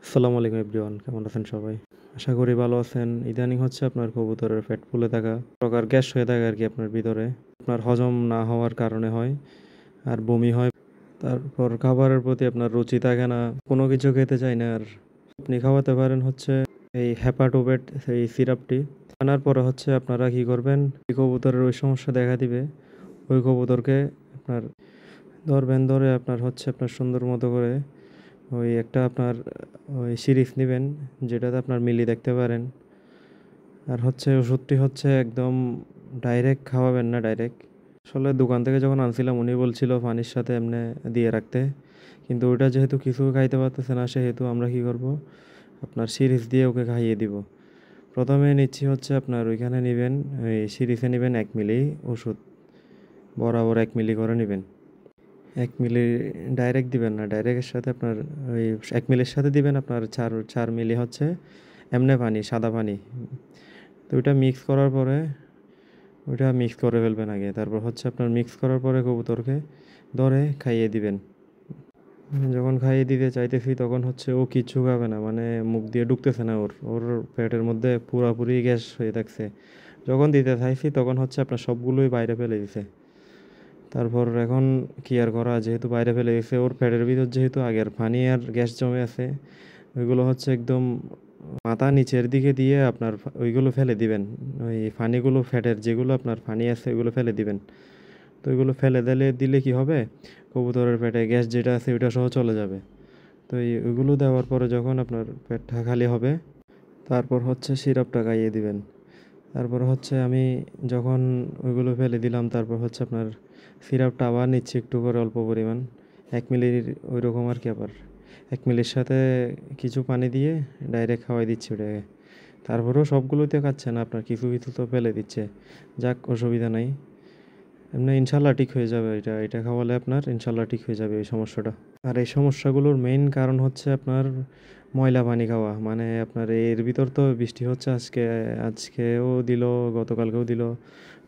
আসসালামু আলাইকুম এভরিওয়ান, কেমন আছেন সবাই? আশা করি ভালো আছেন। ইদানিং হচ্ছে আপনার কবুতরের পেট ফুলে থাকা, প্রকার গ্যাস হয়ে থাকে আর কি আপনার ভিতরে। আপনার হজম না হওয়ার কারণে হয়, আর বমি হয়। তারপর খাবারের প্রতি আপনার রুচি থাকে না, কোনো কিছু খেতে চায় না। আর আপনি খাওয়াতে পারেন হচ্ছে এই হ্যাপাটোবেট, এই সিরাপটি আনার পরে হচ্ছে আপনারা কি করবেন, এই কবুতরের ওই সমস্যা দেখা দিবে, ওই কবুতরকে আপনার ধরবেন, ধরে আপনার হচ্ছে আপনার সুন্দর মতো করে ওই একটা আপনার ওই সিরিজ নেবেন, যেটাতে আপনার মিলি দেখতে পারেন। আর হচ্ছে ওষুধটি হচ্ছে একদম ডাইরেক্ট খাওয়াবেন না, ডাইরেক্ট। আসলে দোকান থেকে যখন আনছিলাম উনি বলছিল পানির সাথে এমনি দিয়ে রাখতে, কিন্তু ওটা যেহেতু কিছু খাইতে পারতেছে না, সেহেতু আমরা কি করব, আপনার সিরিজ দিয়ে ওকে খাইয়ে দিব। প্রথমে নিচ্ছি হচ্ছে আপনার ওইখানে নেবেন, ওই সিরিজে নেবেন 1 মিলি ওষুধ, বরাবর 1 মিলি করে নেবেন। 1 মিলি ডাইরেক্ট দিবেন না, ডাইরেক্টের সাথে আপনার ওই 1 মিলির সাথে দিবেন আপনার 4 মিলি হচ্ছে এমনি পানি, সাদা পানি। তো ওইটা মিক্স করার পরে, ওইটা মিক্স করে ফেলবেন আগে। তারপর হচ্ছে আপনার মিক্স করার পরে কবুতরকে ধরে খাইয়ে দিবেন। যখন খাইয়ে দিতে চাইতেছি তখন হচ্ছে ও কিচ্ছু খাবে না, মানে মুখ দিয়ে ঢুকতেছে না, ওর ওর পেটের মধ্যে পুরাপুরি গ্যাস হয়ে থাকছে। যখন দিতে চাইছি তখন হচ্ছে আপনার সবগুলোই বাইরে ফেলে দিছে। তারপর এখন কি আর করা, যেহেতু বাইরে ফেলে গেছে, ওর পেটের ভিতর যেহেতু আগের পানি আর গ্যাস জমে আছে, ওইগুলো হচ্ছে একদম মাথা নিচের দিকে দিয়ে আপনার ওইগুলো ফেলে দিবেন। ওই পানিগুলো ফ্যাটের যেগুলো আপনার পানি আছে ওইগুলো ফেলে দিবেন। তো ওইগুলো ফেলে দিলে কি হবে, কবুতরের পেটে গ্যাস যেটা আছে ওইটা সহ চলে যাবে। তো ওইগুলো দেওয়ার পরে যখন আপনার পেটটা খালি হবে, তারপর হচ্ছে সিরাপটা খাইয়ে দিবেন। তারপর হচ্ছে আমি যখন ওইগুলো ফেলে দিলাম, তারপর হচ্ছে আপনার সিরাপটা আবার নিচ্ছি একটু করে, অল্প পরিমাণ 1 মিলির ওই রকম আর কি। আবার 1 মিলির সাথে কিছু পানি দিয়ে ডাইরেক্ট খাওয়াই দিচ্ছি ওটাকে। তারপরেও সবগুলোতে খাচ্ছে না, আপনার কিছু কিছু তো ফেলে দিচ্ছে। যাক, অসুবিধা নাই, এমনি ইনশাল্লাহ ঠিক হয়ে যাবে। এটা এটা খাওয়ালে আপনার ইনশাল্লাহ ঠিক হয়ে যাবে এই সমস্যাটা। আর এই সমস্যাগুলোর মেইন কারণ হচ্ছে আপনার ময়লা পানি খাওয়া। মানে আপনার এর ভিতর তো বৃষ্টি হচ্ছে, আজকেও দিল, গতকালকেও দিল।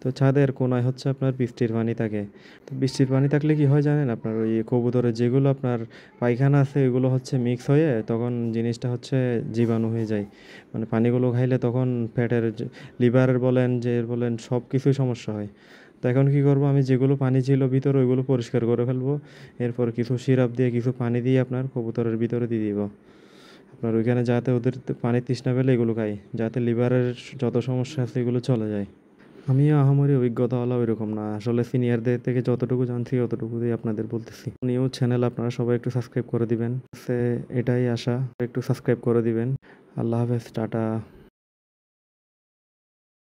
তো ছাদের কোনায় হচ্ছে আপনার বৃষ্টির পানি থাকে। তো বৃষ্টির পানি থাকলে কি হয় জানেন, আপনার ওই কবুতরের যেগুলো আপনার পায়খানা আছে ওইগুলো হচ্ছে মিক্স হয়ে তখন জিনিসটা হচ্ছে জীবাণু হয়ে যায়। মানে পানিগুলো খাইলে তখন পেটের লিভারের বলেন, যে বলেন, সব কিছুই সমস্যা হয়। তো এখন কী করবো, আমি যেগুলো পানি ছিল ভিতরে ওইগুলো পরিষ্কার করে ফেলবো। এরপর কিছু সিরাপ দিয়ে, কিছু পানি দিয়ে আপনার কবুতরের ভিতরে দিয়ে দিব। আপনার ওইখানে যাতে ওদের পানির তৃষ্ণা পেলে এগুলো খায়, যাতে লিভারের যত সমস্যা আছে এগুলো চলে যায়। আমিও আহামরি অভিজ্ঞতাওয়ালা ওইরকম না, আসলে সিনিয়রদের থেকে যতটুকু জানছি ততটুকুই আপনাদের বলতেছি। নিউজ চ্যানেল আপনারা সবাই একটু সাবস্ক্রাইব করে দিবেন, এটাই আশা, একটু সাবস্ক্রাইব করে দিবেন। আল্লাহ হাফেজ, টাটা।